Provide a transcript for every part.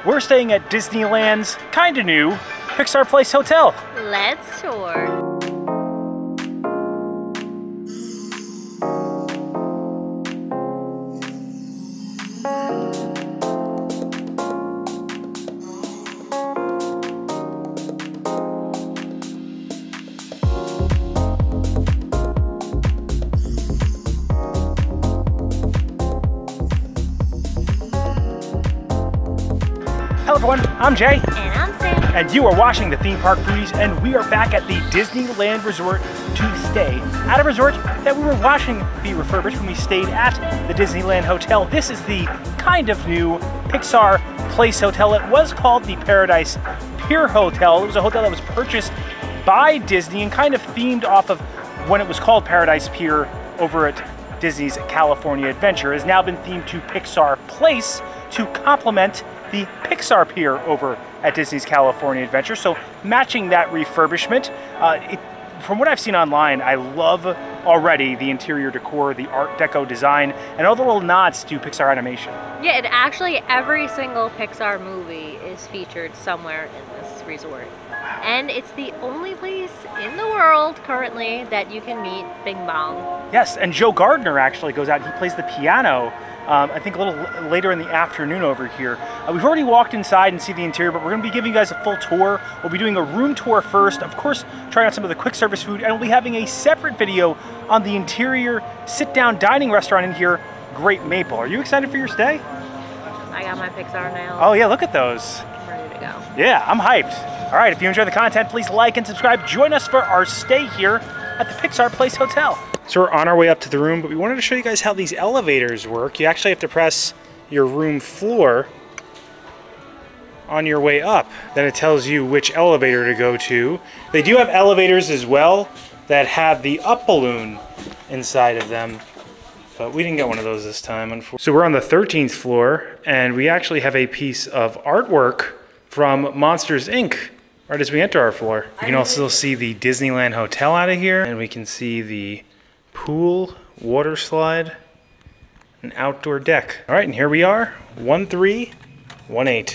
We're staying at Disneyland's kinda new Pixar Place Hotel. Let's tour. Hello everyone, I'm Jay. And I'm Sam. And you are watching the Theme Park Foodies, and we are back at the Disneyland Resort to stay at a resort that we were watching be refurbished when we stayed at the Disneyland Hotel. This is the kind of new Pixar Place Hotel. It was called the Paradise Pier Hotel. It was a hotel that was purchased by Disney and kind of themed off of when it was called Paradise Pier over at Disney's California Adventure. It has now been themed to Pixar Place to complement the Pixar Pier over at Disney's California Adventure. So matching that refurbishment, from what I've seen online, I love already the interior decor, the art deco design, and all the little nods to Pixar animation. Yeah, and actually every single Pixar movie is featured somewhere in this resort. Wow. And it's the only place in the world currently that you can meet Bing Bong. Yes, and Joe Gardner actually goes out, he plays the piano I think a little later in the afternoon over here. We've already walked inside and see the interior, but we're going to be giving you guys a full tour. We'll be doing a room tour first, of course, trying out some of the quick service food, and we'll be having a separate video on the interior sit-down dining restaurant in here, Great Maple. Are you excited for your stay? I got my Pixar nails. Oh yeah, look at those. I'm ready to go. Yeah, I'm hyped. All right, if you enjoy the content, please like and subscribe. Join us for our stay here at the Pixar Place Hotel. So we're on our way up to the room, but we wanted to show you guys how these elevators work. You actually have to press your room floor on your way up. Then it tells you which elevator to go to. They do have elevators as well that have the up balloon inside of them, but we didn't get one of those this time, unfortunately. So we're on the 13th floor, and we actually have a piece of artwork from Monsters, Inc. right as we enter our floor. You can also see the Disneyland Hotel out of here, and we can see the pool, water slide, and outdoor deck. All right, and here we are, 1318.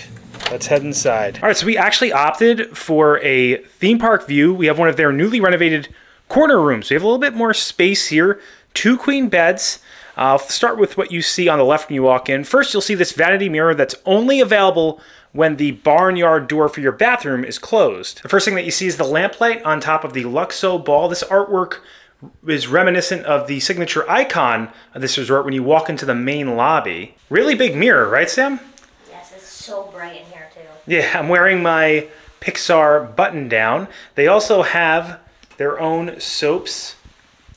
Let's head inside. All right, so we actually opted for a theme park view. We have one of their newly renovated corner rooms. We have a little bit more space here, 2 queen beds. I'll start with what you see on the left when you walk in. First, you'll see this vanity mirror that's only available when the barnyard door for your bathroom is closed. The first thing that you see is the lamplight on top of the Luxo ball. This artwork is reminiscent of the signature icon of this resort when you walk into the main lobby. Really big mirror, right, Sam? Yes, it's so bright in here too. Yeah, I'm wearing my Pixar button down. They also have their own soaps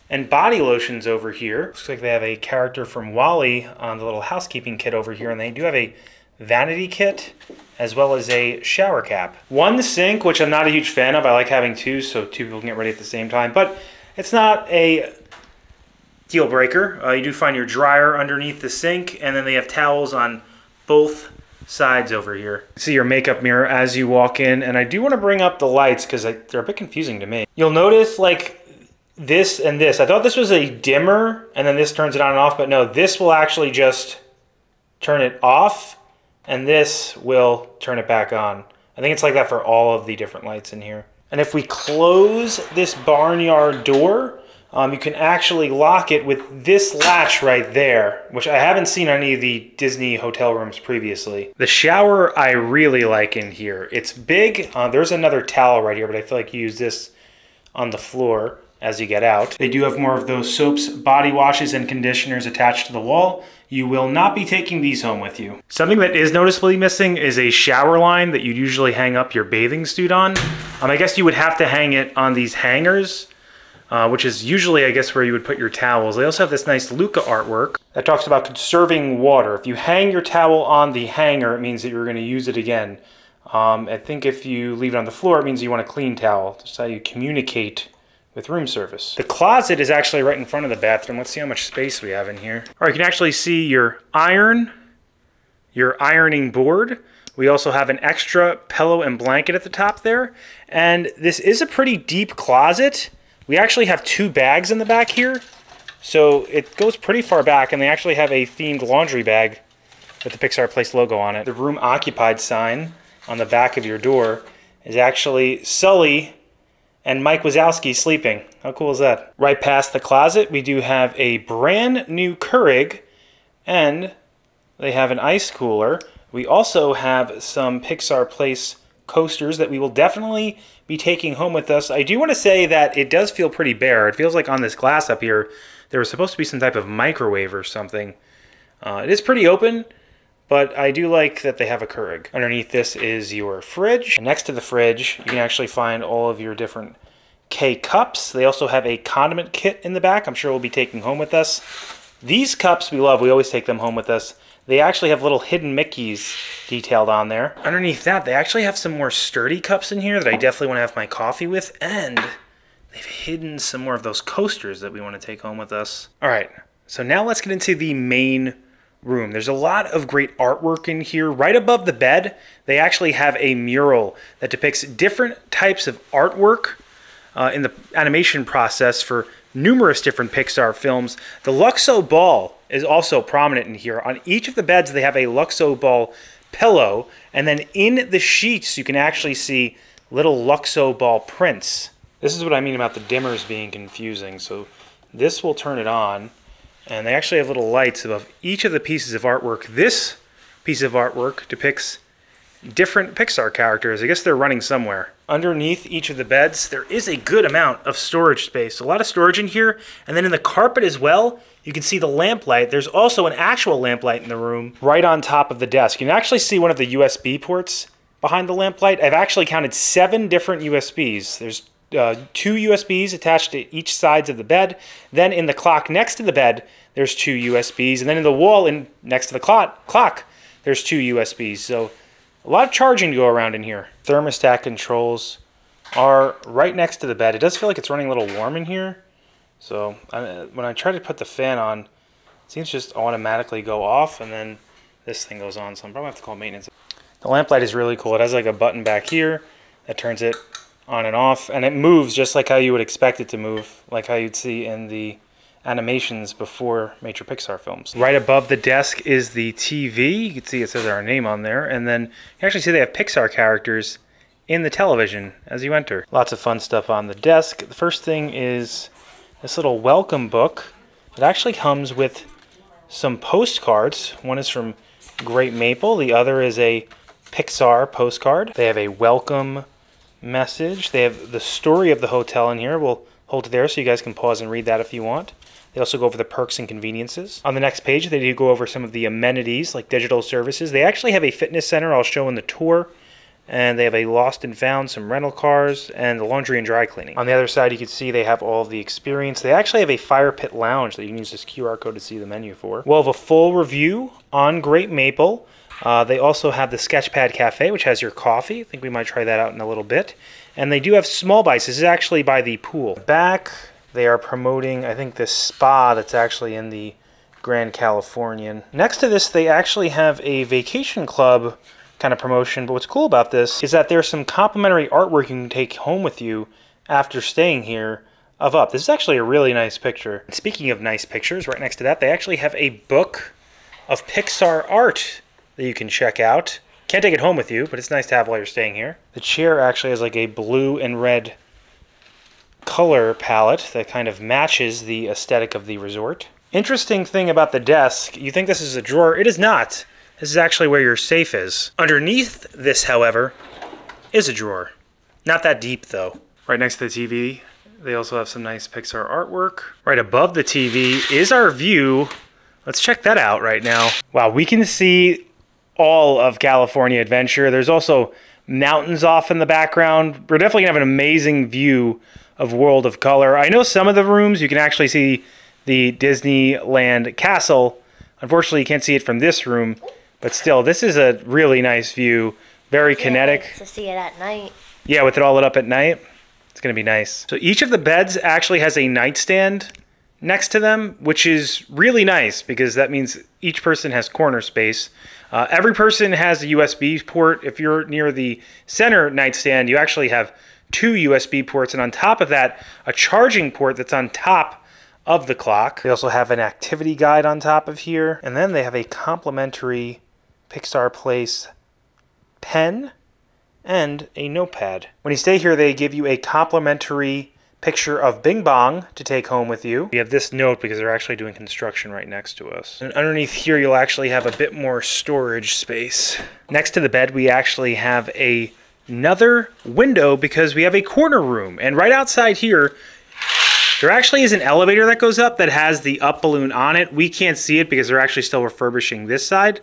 and body lotions over here. Looks like they have a character from WALL-E on the little housekeeping kit over here, and they do have a vanity kit as well as a shower cap. One sink, which I'm not a huge fan of. I like having two, so 2 people can get ready at the same time, but it's not a deal breaker. You do find your dryer underneath the sink, and then they have towels on both sides over here. See your makeup mirror as you walk in, and I do want to bring up the lights because they're a bit confusing to me. You'll notice like this and this. I thought this was a dimmer, and then this turns it on and off, but no, this will actually just turn it off, and this will turn it back on. I think it's like that for all of the different lights in here. And if we close this barnyard door, you can actually lock it with this latch right there, which I haven't seen on any of the Disney hotel rooms previously. The shower I really like in here. It's big. There's another towel right here, but I feel like you use this on the floor as you get out. They do have more of those soaps, body washes, and conditioners attached to the wall. You will not be taking these home with you. Something that is noticeably missing is a shower line that you'd usually hang up your bathing suit on. I guess you would have to hang it on these hangers, which is usually, I guess, where you would put your towels. They also have this nice Luca artwork that talks about conserving water. If you hang your towel on the hanger, it means that you're going to use it again. I think if you leave it on the floor, it means you want a clean towel. That's how you communicate with room service. The closet is actually right in front of the bathroom. Let's see how much space we have in here. All right, you can actually see your iron, your ironing board. We also have an extra pillow and blanket at the top there. And this is a pretty deep closet. We actually have 2 bags in the back here. So it goes pretty far back, and they actually have a themed laundry bag with the Pixar Place logo on it. The room occupied sign on the back of your door is actually Sully and Mike Wazowski sleeping. How cool is that? Right past the closet, we do have a brand new Keurig, and they have an ice cooler. We also have some Pixar Place coasters that we will definitely be taking home with us. I do want to say that it does feel pretty bare. It feels like on this glass up here, there was supposed to be some type of microwave or something. It is pretty open, but I do like that they have a Keurig. Underneath this is your fridge. And next to the fridge, you can actually find all of your different K-cups. They also have a condiment kit in the back. I'm sure we'll be taking home with us. These cups we love. We always take them home with us. They actually have little hidden Mickeys detailed on there. Underneath that, they actually have some more Stor-E cups in here that I definitely want to have my coffee with. And they've hidden some more of those coasters that we want to take home with us. All right, so now let's get into the main room. There's a lot of great artwork in here. Right above the bed, they actually have a mural that depicts different types of artwork in the animation process for numerous different Pixar films. The Luxo ball is also prominent in here. On each of the beds, they have a Luxo ball pillow, and then in the sheets, you can actually see little Luxo ball prints. This is what I mean about the dimmers being confusing. So this will turn it on, and they actually have little lights above each of the pieces of artwork. This piece of artwork depicts different Pixar characters. I guess they're running somewhere. Underneath each of the beds, there is a good amount of storage space. A lot of storage in here. And then in the carpet as well, you can see the lamplight. There's also an actual lamplight in the room right on top of the desk. You can actually see one of the USB ports behind the lamplight. I've actually counted 7 different USBs. There's 2 USBs attached to each sides of the bed. Then in the clock next to the bed, there's 2 USBs. And then in the wall next to the clock, there's 2 USBs. So a lot of charging to go around in here. Thermostat controls are right next to the bed. It does feel like it's running a little warm in here. So when I try to put the fan on, it seems to just automatically go off, and then this thing goes on. So I'm probably going to have to call maintenance. The lamplight is really cool. It has like a button back here that turns it on and off, and it moves just like how you would expect it to move, like how you'd see in the animations before major Pixar films. Right above the desk is the TV. You can see it says our name on there, and then you actually see they have Pixar characters in the television as you enter. Lots of fun stuff on the desk. The first thing is this little welcome book. It actually comes with some postcards. One is from Great Maple. The other is a Pixar postcard. They have a welcome message. They have the story of the hotel in here. We'll hold it there so you guys can pause and read that if you want. They also go over the perks and conveniences. On the next page, they do go over some of the amenities like digital services. They actually have a fitness center I'll show in the tour. And they have a lost and found, some rental cars, and the laundry and dry cleaning. On the other side, you can see they have all of the experience. They actually have a fire pit lounge that you can use this QR code to see the menu for. We'll have a full review on Great Maple. They also have the Sketchpad Cafe, which has your coffee. I think we might try that out in a little bit. And they do have small bites. This is actually by the pool. Back, they are promoting, I think, this spa that's actually in the Grand Californian. Next to this, they actually have a vacation club kind of promotion, but what's cool about this is that there's some complimentary artwork you can take home with you after staying here of Up. This is actually a really nice picture. And speaking of nice pictures, right next to that, they actually have a book of Pixar art that you can check out. Can't take it home with you, but it's nice to have while you're staying here. The chair actually has like a blue and red color palette that kind of matches the aesthetic of the resort. Interesting thing about the desk, you think this is a drawer. It is not. This is actually where your safe is. Underneath this, however, is a drawer. Not that deep, though. Right next to the TV, they also have some nice Pixar artwork. Right above the TV is our view. Let's check that out right now. Wow, we can see all of California Adventure. There's also mountains off in the background. We're definitely gonna have an amazing view of World of Color. I know some of the rooms you can actually see the Disneyland castle. Unfortunately, you can't see it from this room. But still, this is a really nice view. Very kinetic. To see it at night. Yeah, with it all lit up at night. It's going to be nice. So each of the beds actually has a nightstand next to them, which is really nice because that means each person has corner space. Every person has a USB port. If you're near the center nightstand, you actually have 2 USB ports. And on top of that, a charging port that's on top of the clock. They also have an activity guide on top of here. And then they have a complimentary Pixar Place pen and a notepad. When you stay here, they give you a complimentary picture of Bing Bong to take home with you. We have this note because they're actually doing construction right next to us. And underneath here, you'll actually have a bit more storage space. Next to the bed, we actually have another window because we have a corner room. And right outside here, there actually is an elevator that goes up that has the up balloon on it. We can't see it because they're actually still refurbishing this side.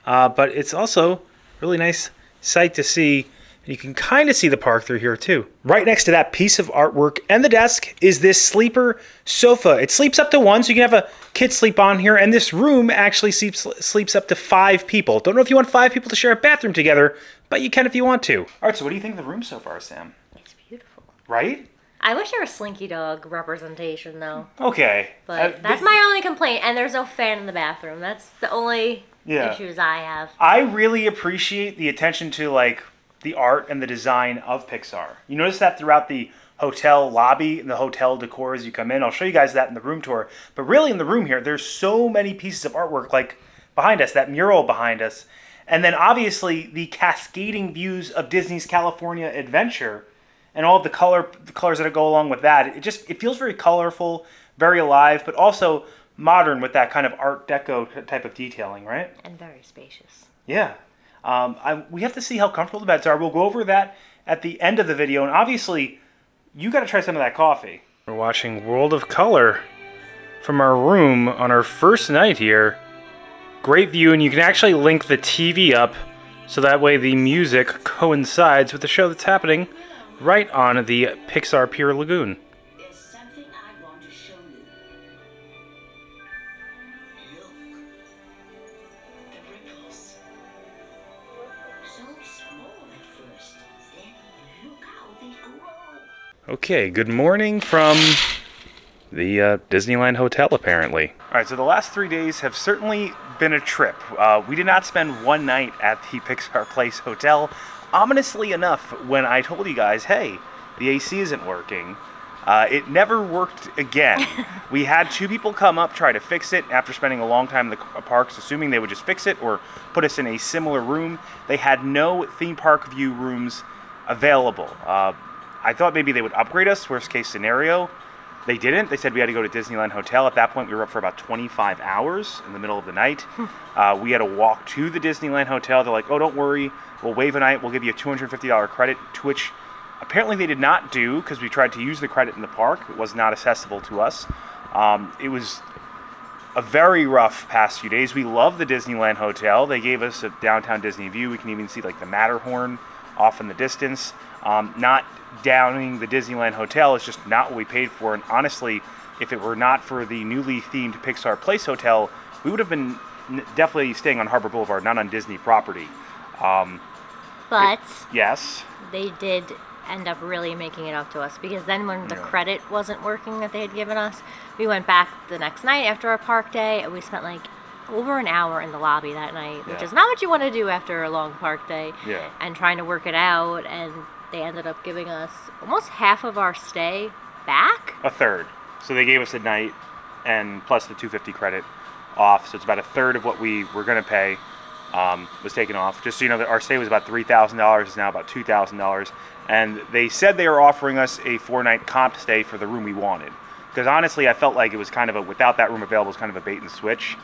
But it's also a really nice sight to see. You can kind of see the park through here too. Right next to that piece of artwork and the desk is this sleeper sofa. It sleeps up to one, so you can have a kid sleep on here. And this room actually sleeps up to 5 people. Don't know if you want 5 people to share a bathroom together, but you can if you want to. All right, so what do you think of the room so far, Sam? It's beautiful. Right? I wish there was Slinky Dog representation though. Okay. But that's my only complaint. And there's no fan in the bathroom. That's the only issues I have. I really appreciate the attention to like the art and the design of Pixar. You notice that throughout the hotel lobby and the hotel decor as you come in. I'll show you guys that in the room tour. But really in the room here, there's so many pieces of artwork like behind us, that mural behind us. And then obviously the cascading views of Disney's California Adventure and all of the colors that go along with that. It feels very colorful, very alive, but also modern with that kind of Art Deco type of detailing, right? And very spacious. Yeah. We have to see how comfortable the beds are. We'll go over that at the end of the video. And obviously, you got to try some of that coffee. We're watching World of Color from our room on our first night here. Great view, and you can actually link the TV up so that way the music coincides with the show that's happening right on the Pixar Pier Lagoon. Okay, good morning from the Disneyland Hotel, apparently. All right, so the last 3 days have certainly been a trip. We did not spend one night at the Pixar Place Hotel. Ominously enough, when I told you guys, hey, the AC isn't working, it never worked again. We had 2 people come up, try to fix it after spending a long time in the parks, assuming they would just fix it or put us in a similar room. They had no theme park view rooms available. I thought maybe they would upgrade us, worst case scenario. They didn't. They said we had to go to Disneyland Hotel. At that point, we were up for about 25 hours in the middle of the night. We had to walk to the Disneyland Hotel. They're like, oh, don't worry. We'll waive a night. We'll give you a $250 credit, to which apparently they did not do because we tried to use the credit in the park. It was not accessible to us. It was a very rough past few days. We love the Disneyland Hotel. They gave us a downtown Disney view. We can even see like the Matterhorn off in the distance. Not downing the Disneyland Hotel is just not what we paid for. And honestly, if it were not for the newly themed Pixar Place Hotel, we would have been definitely staying on Harbor Boulevard, not on Disney property. But yes, they did end up really making it up to us, because then when the credit wasn't working that they had given us, we went back the next night after our park day, and we spent like over an hour in the lobby that night, which is not what you want to do after a long park day, and trying to work it out. And they ended up giving us almost half of our stay back. A third. So they gave us a night and plus the $250 credit off. So it's about a third of what we were going to pay was taken off. Just so you know, that our stay was about $3,000. It's now about $2,000. And they said they were offering us a 4-night comp stay for the room we wanted. Because honestly, I felt like it was kind of a, without that room available, it was kind of a bait and switch.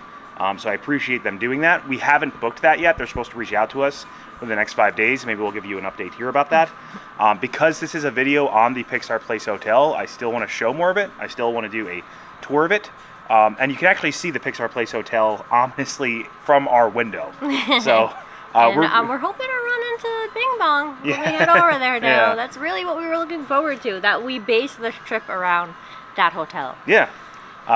So I appreciate them doing that. We haven't booked that yet. They're supposed to reach out to us for the next 5 days. Maybe we'll give you an update here about that. Because this is a video on the Pixar Place Hotel, I still want to show more of it. I still want to do a tour of it. And you can actually see the Pixar Place Hotel ominously from our window. So we're hoping to run into Bing Bong when we head over there now. That's really what we were looking forward to, that we base this trip around that hotel. Yeah.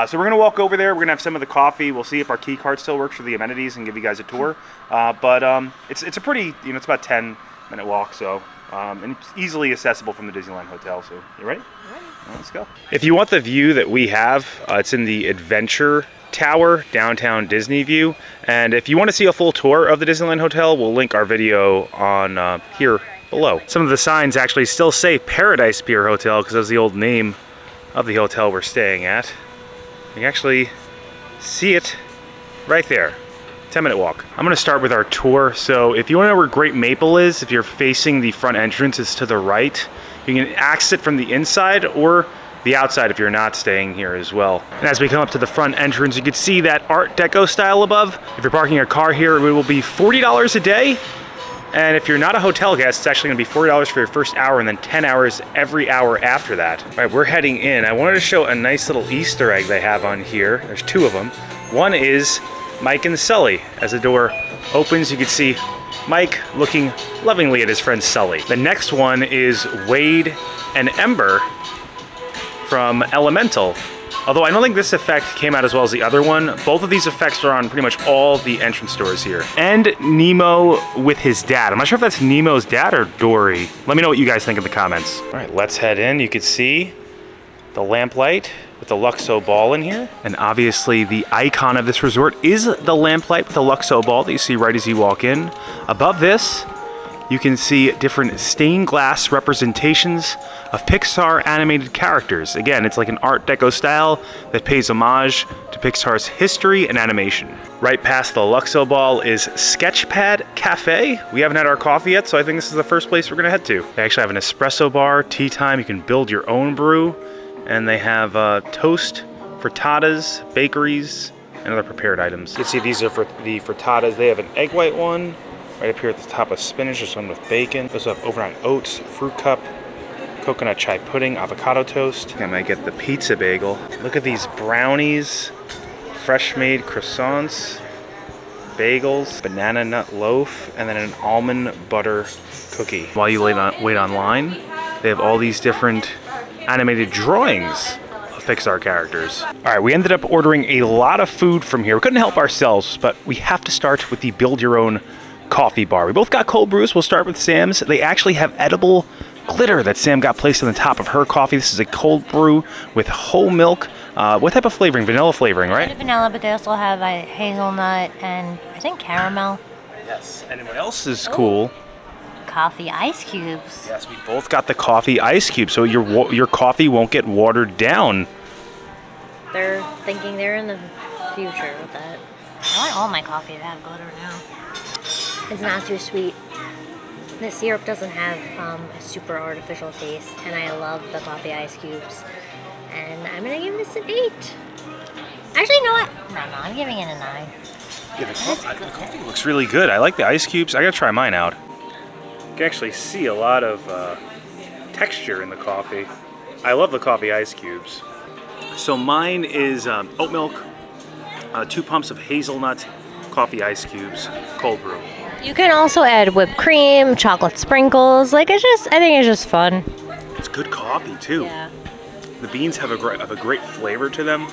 So we're going to walk over there. We're going to have some of the coffee. We'll see if our key card still works for the amenities and give you guys a tour. But it's a pretty, it's about a 10-minute walk, so and it's easily accessible from the Disneyland Hotel. So you ready? Ready. Well, let's go. If you want the view that we have, it's in the Adventure Tower, downtown Disney view. And if you want to see a full tour of the Disneyland Hotel, we'll link our video on here below. Some of the signs actually still say Paradise Pier Hotel because that's the old name of the hotel we're staying at. You can actually see it right there. 10-minute walk. I'm gonna start with our tour. So if you wanna know where Great Maple is, if you're facing the front entrance, it's to the right. You can exit from the inside or the outside if you're not staying here as well. And as we come up to the front entrance, you can see that Art Deco style above. If you're parking your car here, it will be $40 a day. And if you're not a hotel guest, it's actually gonna be $40 for your first hour and then 10 hours every hour after that. All right, we're heading in. I wanted to show a nice little Easter egg they have on here. There's two of them. One is Mike and Sully. As the door opens, you can see Mike looking lovingly at his friend Sully. The next one is Wade and Ember from Elemental. Although I don't think this effect came out as well as the other one. Both of these effects are on pretty much all the entrance doors here. And Nemo with his dad. I'm not sure if that's Nemo's dad or Dory. Let me know what you guys think in the comments. All right, let's head in. You can see the lamplight with the Luxo ball in here. And obviously the icon of this resort is the lamplight with the Luxo ball that you see right as you walk in. Above this, you can see different stained glass representations of Pixar animated characters. Again, it's like an Art Deco style that pays homage to Pixar's history and animation. Right past the Luxo ball is Sketchpad Cafe. We haven't had our coffee yet, so I think this is the first place we're gonna head to. They actually have an espresso bar, tea time, you can build your own brew, and they have toast, frittatas, bakeries, and other prepared items. You can see these are for the frittatas. They have an egg white one, right up here at the top of spinach, there's one with bacon. They also have overnight oats, fruit cup, coconut chai pudding, avocado toast. I might get the pizza bagel. Look at these brownies, fresh made croissants, bagels, banana nut loaf, and then an almond butter cookie. While you wait online, they have all these different animated drawings of Pixar characters. All right, we ended up ordering a lot of food from here. We couldn't help ourselves, but we have to start with the build your own coffee bar. We both got cold brews. We'll start with Sam's. They actually have edible glitter that Sam got placed on the top of her coffee. This is a cold brew with whole milk. What type of flavoring? Vanilla flavoring, right? Vanilla, but they also have hazelnut and I think caramel. Yes. And what else is cool? Coffee ice cubes. Yes, we both got the coffee ice cube, so your coffee won't get watered down. They're thinking they're in the future with that. I want all my coffee to have glitter now. It's not too sweet. The syrup doesn't have a super artificial taste, and I love the coffee ice cubes. And I'm gonna give this an 8. Actually, you know what? No, I'm giving it a 9. Yeah, the coffee looks really good. I like the ice cubes. I gotta try mine out. You can actually see a lot of texture in the coffee. I love the coffee ice cubes. So mine is oat milk, 2 pumps of hazelnut, coffee ice cubes, cold brew. You can also add whipped cream, chocolate sprinkles. Like I think it's just fun. It's good coffee too. Yeah. The beans have a great flavor to them.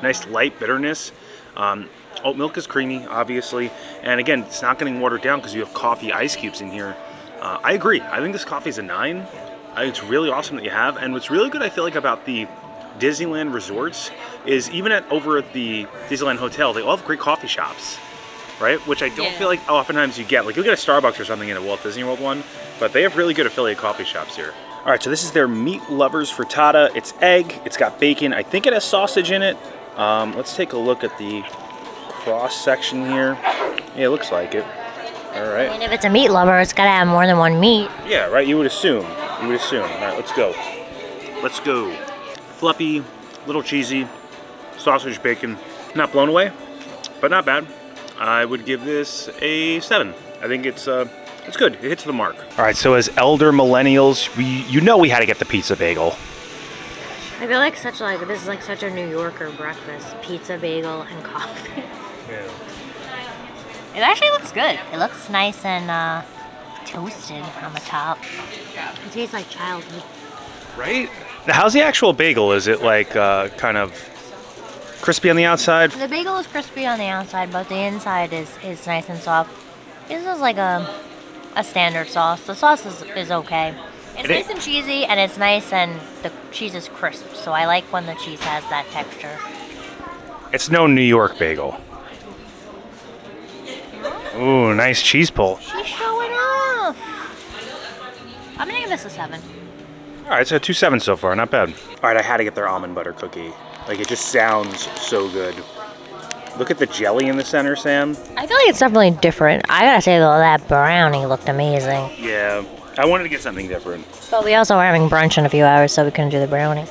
Nice light bitterness. Oat milk is creamy, obviously, and again, it's not getting watered down because you have coffee ice cubes in here. I agree. I think this coffee is a 9. It's really awesome that you have, and what's really good, I feel like, about the Disneyland resorts is even over at the Disneyland Hotel, they all have great coffee shops, right? Which I don't feel like oftentimes you get. Like you'll get a Starbucks or something in a Walt Disney World one, but they have really good affiliate coffee shops here. All right, so this is their Meat Lovers Frittata. It's egg, it's got bacon. I think it has sausage in it. Let's take a look at the cross section here. Yeah, it looks like it. All right. And if it's a meat lover, it's gotta have more than one meat. Yeah, right, you would assume. You would assume. All right, let's go. Let's go. Fluffy, little cheesy, sausage, bacon. Not blown away, but not bad. I would give this a 7. I think it's good. It hits the mark. All right, so as elder millennials, you know we had to get the pizza bagel. I feel like this is like such a New Yorker breakfast. Pizza, bagel, and coffee. Yeah. It actually looks good. It looks nice and toasted on the top. It tastes like childhood. Right? Now, how's the actual bagel? Is it like kind of crispy on the outside? The bagel is crispy on the outside, but the inside is nice and soft. This is like a standard sauce. The sauce is okay. It's nice and cheesy, and it's nice, and the cheese is crisp. So I like when the cheese has that texture. It's no New York bagel. Ooh, nice cheese pull. She's showing off. I'm gonna give this a 7. All right, so 2 7s so far, not bad. All right, I had to get their almond butter cookie. Like, it just sounds so good. Look at the jelly in the center, Sam. I feel like it's definitely different. I gotta say though, that brownie looked amazing. Yeah, I wanted to get something different. But we also are having brunch in a few hours, so we couldn't do the brownie.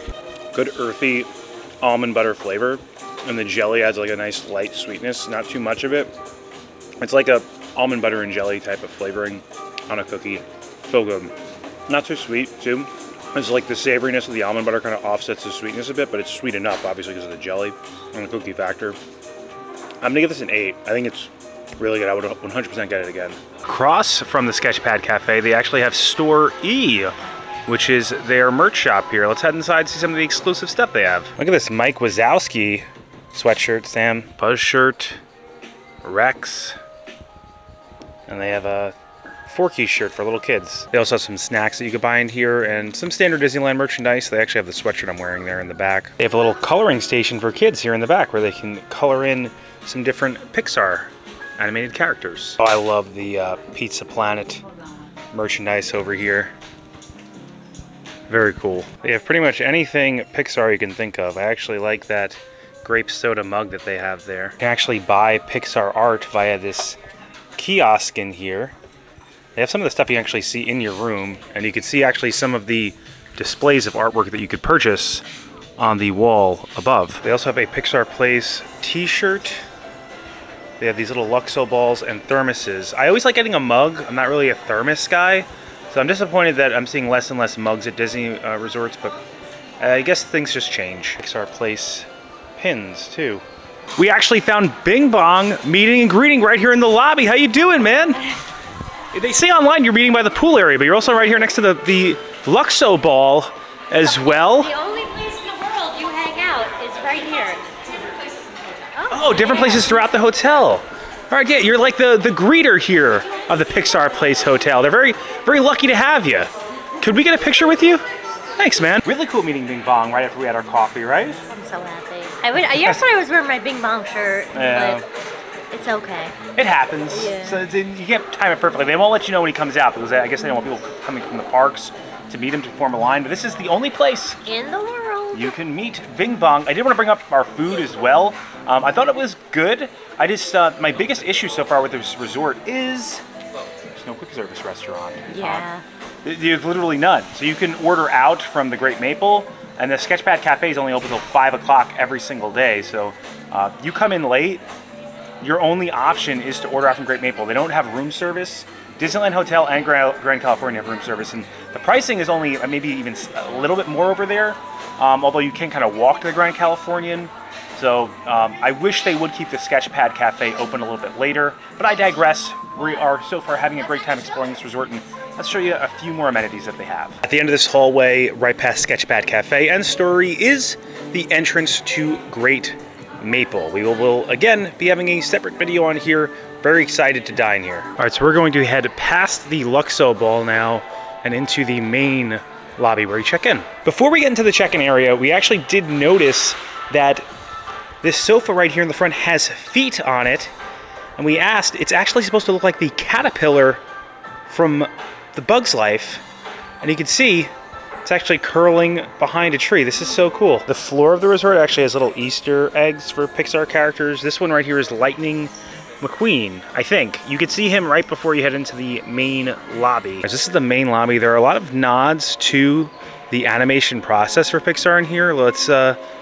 Good earthy almond butter flavor, and the jelly adds like a nice light sweetness, not too much of it. It's like a almond butter and jelly type of flavoring on a cookie. So good. Not too sweet, too. It's like the savoriness of the almond butter kind of offsets the sweetness a bit, but it's sweet enough, obviously, because of the jelly and the cookie factor. I'm gonna give this an 8. I think it's really good. I would 100% get it again. Across from the Sketchpad Cafe, they actually have Stor-E, which is their merch shop here. Let's head inside and see some of the exclusive stuff they have. Look at this Mike Wazowski sweatshirt, Sam. Buzz shirt, Rex, and they have a Forky shirt for little kids. They also have some snacks that you could buy in here and some standard Disneyland merchandise. They actually have the sweatshirt I'm wearing there in the back. They have a little coloring station for kids here in the back where they can color in some different Pixar animated characters. Oh, I love the Pizza Planet merchandise over here. Very cool. They have pretty much anything Pixar you can think of. I actually like that grape soda mug that they have there. You can actually buy Pixar art via this kiosk in here. They have some of the stuff you can actually see in your room, and you can see actually some of the displays of artwork that you could purchase on the wall above. They also have a Pixar Place t-shirt. They have these little Luxo balls and thermoses. I always like getting a mug. I'm not really a thermos guy, so I'm disappointed that I'm seeing less and less mugs at Disney resorts, but I guess things just change. Pixar Place pins, too. We actually found Bing Bong meeting and greeting right here in the lobby. How you doing, man? They say online you're meeting by the pool area, but you're also right here next to the Luxo ball as well. The only place in the world you hang out is right here. Oh, different places throughout the hotel. All right, yeah, you're like the greeter here of the Pixar Place Hotel. They're very, very lucky to have you. Could we get a picture with you? Thanks, man. Really cool meeting Bing Bong right after we had our coffee, right? I'm so happy. Yesterday I was wearing my Bing Bong shirt, but it's okay. It happens. Yeah. So you can't time it perfectly. They won't let you know when he comes out because I guess they don't want people coming from the parks to meet him to form a line. But this is the only place in the world you can meet Bing Bong. I did want to bring up our food as well. I thought it was good. I just my biggest issue so far with this resort is there's no quick service restaurant. Yeah. There's literally none. So you can order out from the Great Maple, and the Sketchpad Cafe is only open until 5 o'clock every single day. So you come in late, your only option is to order out from Great Maple. They don't have room service. Disneyland Hotel and Grand California have room service, and the pricing is only maybe even a little bit more over there, although you can kind of walk to the Grand Californian. So I wish they would keep the Sketchpad Cafe open a little bit later, but I digress. We are so far having a great time exploring this resort, and let's show you a few more amenities that they have. At the end of this hallway, right past Sketchpad Cafe and Stor-E, is the entrance to Great Maple. We will again be having a separate video on here. Very excited to dine here. All right, so we're going to head past the Luxo ball now and into the main lobby where you check in. Before we get into the check-in area, we actually did notice that this sofa right here in the front has feet on it, and we asked, it's actually supposed to look like the caterpillar from The Bug's Life, and you can see it's actually curling behind a tree. This is so cool. The floor of the resort actually has little Easter eggs for Pixar characters. This one right here is Lightning McQueen, I think. You can see him right before you head into the main lobby. This is the main lobby. There are a lot of nods to the animation process for Pixar in here. Let's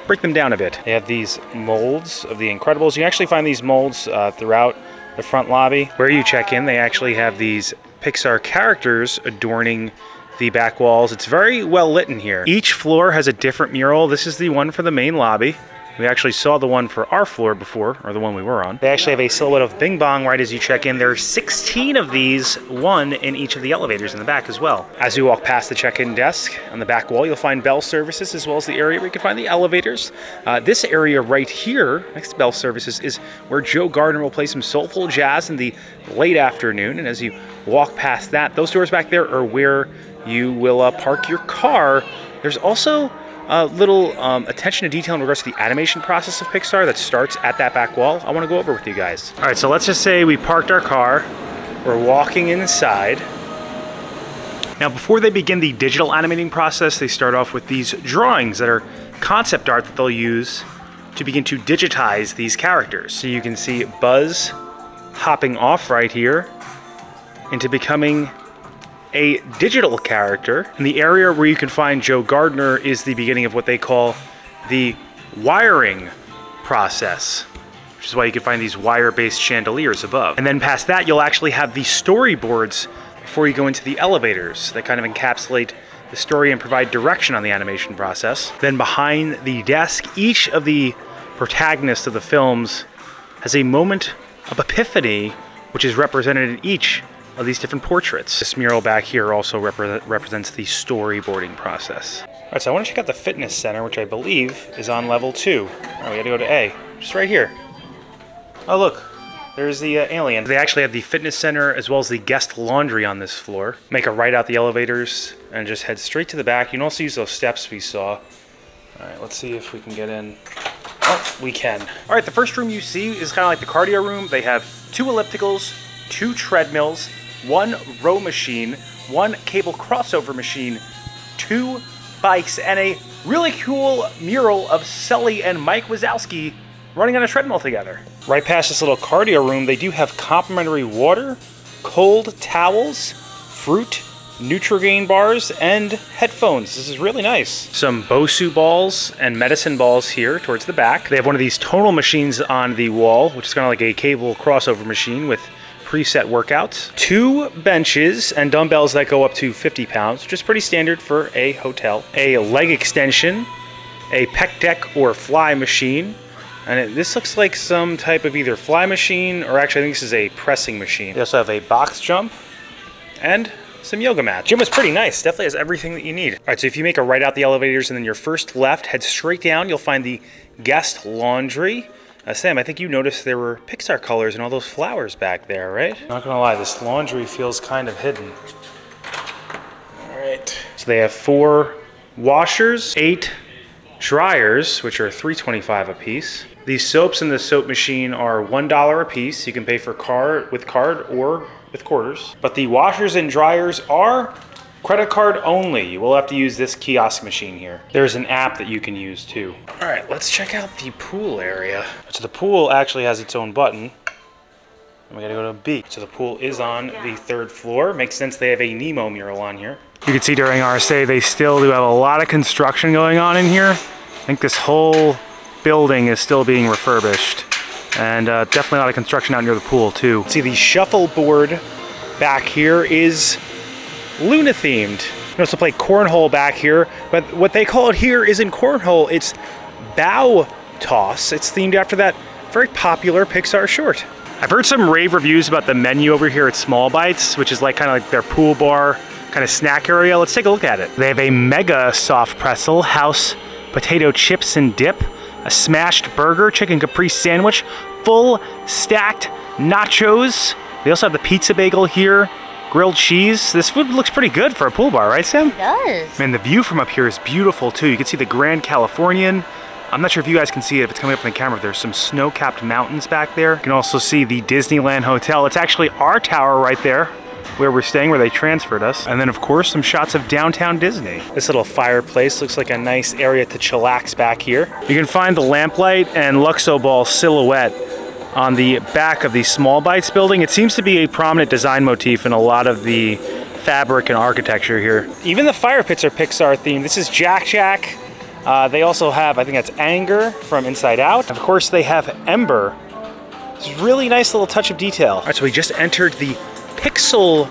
break them down a bit. They have these molds of The Incredibles. You can actually find these molds throughout the front lobby. Where you check in, they actually have these Pixar characters adorning the back walls. It's very well lit in here. Each floor has a different mural. This is the one for the main lobby. We actually saw the one for our floor before, or the one we were on. They actually have a silhouette of Bing Bong right as you check in. There are 16 of these, one in each of the elevators in the back as well. As you walk past the check-in desk, on the back wall, you'll find Bell Services, as well as the area where you can find the elevators. This area right here, next to Bell Services, is where Joe Gardner will play some soulful jazz in the late afternoon. And as you walk past that, those doors back there are where you will park your car. There's also a little attention to detail in regards to the animation process of Pixar that starts at that back wall. I want to go over with you guys. All right, so let's just say we parked our car. We're walking inside. Now, before they begin the digital animating process, they start off with these drawings that are concept art that they'll use to begin to digitize these characters. So you can see Buzz hopping off right here into becoming a digital character. And the area where you can find Joe Gardner is the beginning of what they call the wiring process, which is why you can find these wire-based chandeliers above. And then past that, you'll actually have the storyboards before you go into the elevators that kind of encapsulate the story and provide direction on the animation process. Then behind the desk, each of the protagonists of the films has a moment of epiphany, which is represented in each of these different portraits. This mural back here also represents the storyboarding process. All right, so I want to check out the fitness center, which I believe is on level 2. All right, we gotta go to A, just right here. Oh look, there's the alien. They actually have the fitness center as well as the guest laundry on this floor. Make a right out the elevators and just head straight to the back. You can also use those steps we saw. All right, let's see if we can get in. Oh, we can. All right, the first room you see is kind of like the cardio room. They have 2 ellipticals, 2 treadmills, 1 row machine, 1 cable crossover machine, 2 bikes, and a really cool mural of Sully and Mike Wazowski running on a treadmill together. Right past this little cardio room, they do have complimentary water, cold towels, fruit, Nutrigrain bars, and headphones. This is really nice. Some Bosu balls and medicine balls here towards the back. They have one of these tonal machines on the wall, which is kind of like a cable crossover machine with preset workouts. 2 benches and dumbbells that go up to 50 pounds, which is pretty standard for a hotel. A leg extension, a pec deck or fly machine, and this looks like some type of either fly machine or actually I think this is a pressing machine. They also have a box jump and some yoga mats. Gym was pretty nice. Definitely has everything that you need. All right, so if you make a right out the elevators and then your first left, head straight down, you'll find the guest laundry. Sam, I think you noticed there were Pixar colors and all those flowers back there, right? Not gonna lie, this laundry feels kind of hidden. All right. So they have 4 washers, 8 dryers, which are $3.25 a piece. These soaps in the soap machine are $1 a piece. You can pay for with card or with quarters. But the washers and dryers are credit card only. You will have to use this kiosk machine here. There's an app that you can use too. All right, let's check out the pool area. So the pool actually has its own button. And we gotta go to B. So the pool is on the 3rd floor. Makes sense they have a Nemo mural on here. You can see during our stay, they still do have a lot of construction going on in here. I think this whole building is still being refurbished. And definitely a lot of construction out near the pool too. See, the shuffleboard back here is Luna themed. You can also play cornhole back here, but what they call it here isn't cornhole, it's bow toss. It's themed after that very popular Pixar short. I've heard some rave reviews about the menu over here at Small Bites, which is like kind of like their pool bar kind of snack area. Let's take a look at it. They have a mega soft pretzel, house potato chips and dip, a smashed burger, chicken caprese sandwich, full stacked nachos. They also have the pizza bagel here, grilled cheese. This food looks pretty good for a pool bar, right, Sam? It does. Man, the view from up here is beautiful too. You can see the Grand Californian. I'm not sure if you guys can see it, if it's coming up in the camera. There's some snow-capped mountains back there. You can also see the Disneyland Hotel. It's actually our tower right there where we're staying, where they transferred us. And then of course, some shots of downtown Disney. This little fireplace looks like a nice area to chillax back here. You can find the lamplight and Luxo Ball silhouette on the back of the Small Bites building. It seems to be a prominent design motif in a lot of the fabric and architecture here. Even the fire pits are Pixar themed. This is Jack Jack. They also have, I think that's Anger from Inside Out. Of course, they have Ember. It's a really nice little touch of detail. All right, so we just entered the Pixel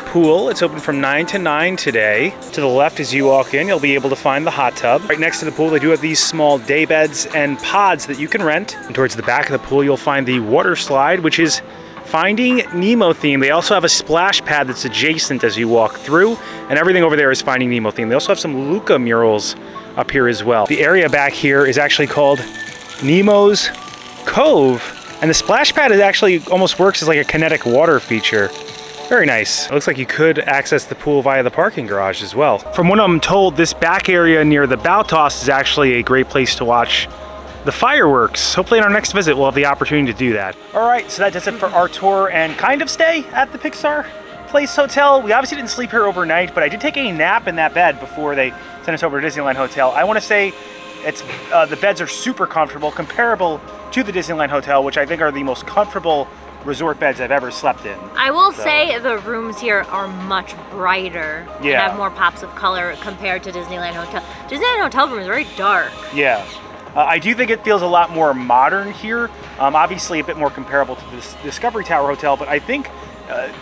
pool. It's open from 9 to 9 today. To the left as you walk in, you'll be able to find the hot tub. Right next to the pool, they do have these small day beds and pods that you can rent. And towards the back of the pool, you'll find the water slide, which is Finding Nemo theme. They also have a splash pad that's adjacent as you walk through, and everything over there is Finding Nemo theme. They also have some Luca murals up here as well. The area back here is actually called Nemo's Cove, and the splash pad actually almost works as like a kinetic water feature. Very nice. It looks like you could access the pool via the parking garage as well. From what I'm told, this back area near the bow toss is actually a great place to watch the fireworks. Hopefully in our next visit, we'll have the opportunity to do that. All right, so that does it for our tour and kind of stay at the Pixar Place Hotel. We obviously didn't sleep here overnight, but I did take a nap in that bed before they sent us over to Disneyland Hotel. I want to say It's the beds are super comfortable, comparable to the Disneyland Hotel, which I think are the most comfortable resort beds I've ever slept in. I will say the rooms here are much brighter and have more pops of color compared to Disneyland Hotel. Disneyland Hotel room is very dark. Yeah. I do think it feels a lot more modern here. Obviously a bit more comparable to this Discovery Tower Hotel, but I think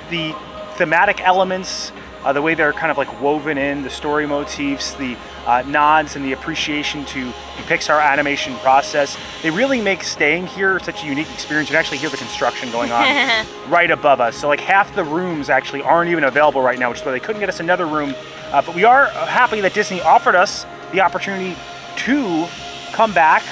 the thematic elements, the way they're kind of like woven in, the story motifs, the nods and the appreciation to the Pixar animation process, they really make staying here such a unique experience. You can actually hear the construction going on right above us. So like half the rooms actually aren't even available right now, which is why they couldn't get us another room. But we are happy that Disney offered us the opportunity to come back.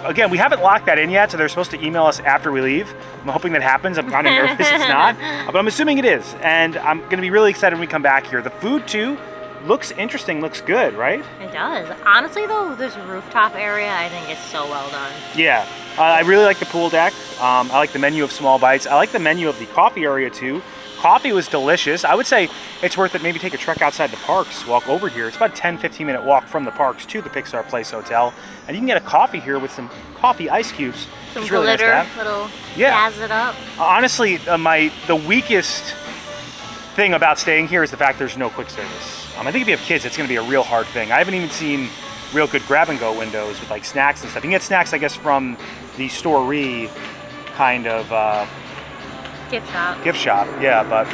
Again, we haven't locked that in yet, so they're supposed to email us after we leave. I'm hoping that happens. I'm kind of nervous it's not, but I'm assuming it is. And I'm going to be really excited when we come back here. The food, too, looks interesting, looks good, right? It does. Honestly, though, this rooftop area, I think is so well done. Yeah. I really like the pool deck. I like the menu of small bites. I like the menu of the coffee area, too. Coffee was delicious. I would say it's worth it. Maybe take a trek outside the parks, walk over here. It's about a 10-15 minute walk from the parks to the Pixar Place Hotel. And you can get a coffee here with some coffee ice cubes. Some really glitter, nice to have. little jazz it up. Honestly, the weakest thing about staying here is the fact there's no quick service. I think if you have kids, it's going to be a real hard thing. I haven't even seen real good grab-and-go windows with like snacks and stuff. You can get snacks, I guess, from the Stor-E kind of gift shop. Gift shop, yeah, but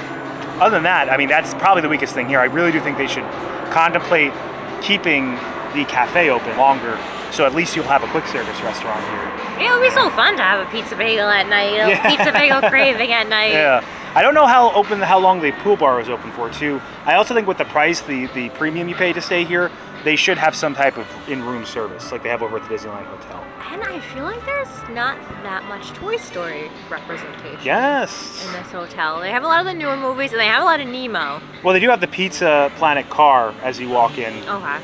other than that, I mean, that's probably the weakest thing here. I really do think they should contemplate keeping the cafe open longer, so at least you'll have a quick service restaurant here. It would be so fun to have a pizza bagel at night, pizza bagel craving at night. Yeah. I don't know how long the pool bar was open for, too. I also think with the price, the premium you pay to stay here, they should have some type of in-room service like they have over at the Disneyland Hotel. And I feel like there's not that much Toy Story representation. Yes. In this hotel. They have a lot of the newer movies and they have a lot of Nemo. Well, they do have the Pizza Planet car as you walk in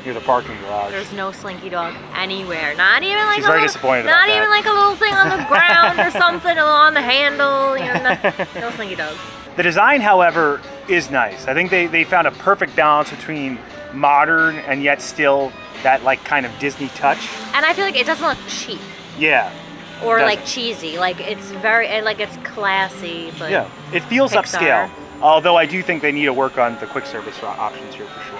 near the parking garage. There's no Slinky Dog anywhere. Not even like She's very disappointed about Not that. even like a little thing on the ground or something on the handle. You know, no Slinky Dog. The design, however, is nice. I think they found a perfect balance between modern and yet still that like kind of Disney touch. And I feel like it doesn't look cheap. Yeah. Or like cheesy. Like it's very like it's classy, but yeah, it feels Pixar. upscale. Although I do think they need to work on the quick service options here for sure.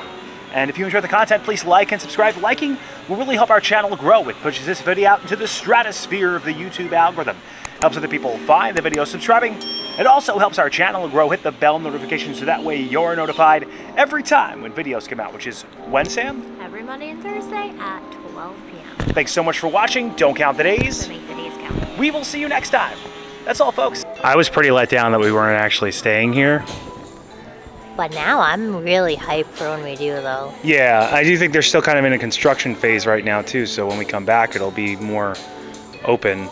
And if you enjoy the content, please like and subscribe. Liking will really help our channel grow. It pushes this video out into the stratosphere of the YouTube algorithm. Helps other people find the video. Subscribing, it also helps our channel grow. Hit the bell notification so that way you're notified every time when videos come out, which is when, Sam? Every Monday and Thursday at 12 p.m. Thanks so much for watching. Don't count the days. Make the days count. We will see you next time. That's all, folks. I was pretty let down that we weren't actually staying here. But now I'm really hyped for when we do, though. Yeah, I do think they're still kind of in a construction phase right now, too. So when we come back, it'll be more open.